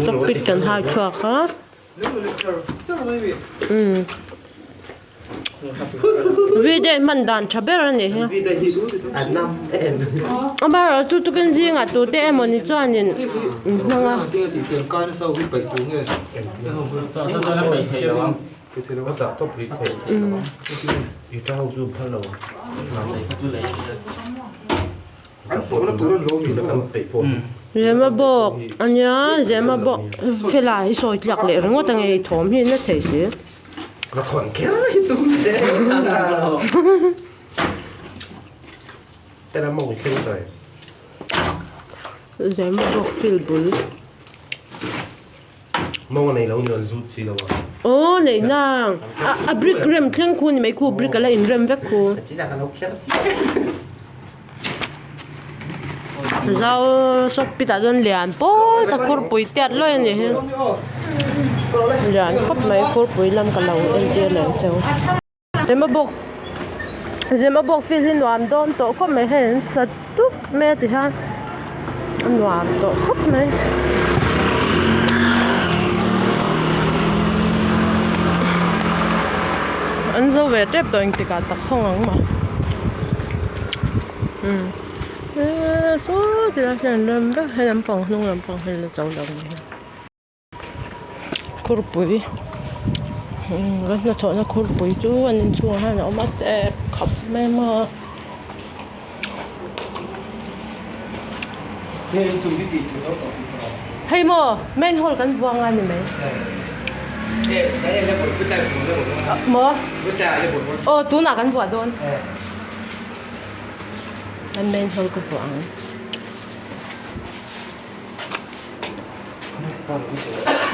Sắp bịt cần hai chuột hết. Vì đây mình đàn chả biết là gì hả? Ông bảo là tôi cái gì à tôi để mà đi cho anh không à? tiền coi nó sâu cái bảy túi người. Cái thứ nó tạo top cái thể. Ít tao zoom hơn rồi. Anh phổ nó túi nó lố mình nó cầm tẩy phổ. Zemabawk anh nhớ Zemabawk phải lại rồi chặt lệ rồi ngó tầng này thốn thì nó thấy gì? Nó còn kéo cái túi đấy. Thế là mong xem rồi. Zemabawk fillbul. Mong này lâu nhiều rút xí đâu à? Ô này nàng, brick rem khen khu mấy khu brick là in rem vét khu. Chỉ là cái lốc kéo. Rau sop pita don lian po ta khur pui tiat lo ni he lian khop mai khur pui lam ka lo en tia len cheu Zemabawk fil hin nuam don to khop mai hen sat tu me ti ha nuam to khop mai an zo ve tep doing ti ka ta khong ang ma số thì là sản phẩm đó hay làm phòng không làm phòng hay là trồng đồng khô bụi rất là thọ là khô bụi chú anh chua hay nó mất khóc mê mơ hay mơ men hồi cái vuông anh thì mấy mơ tú nào cái vuông đôn anh men thôi cái vuông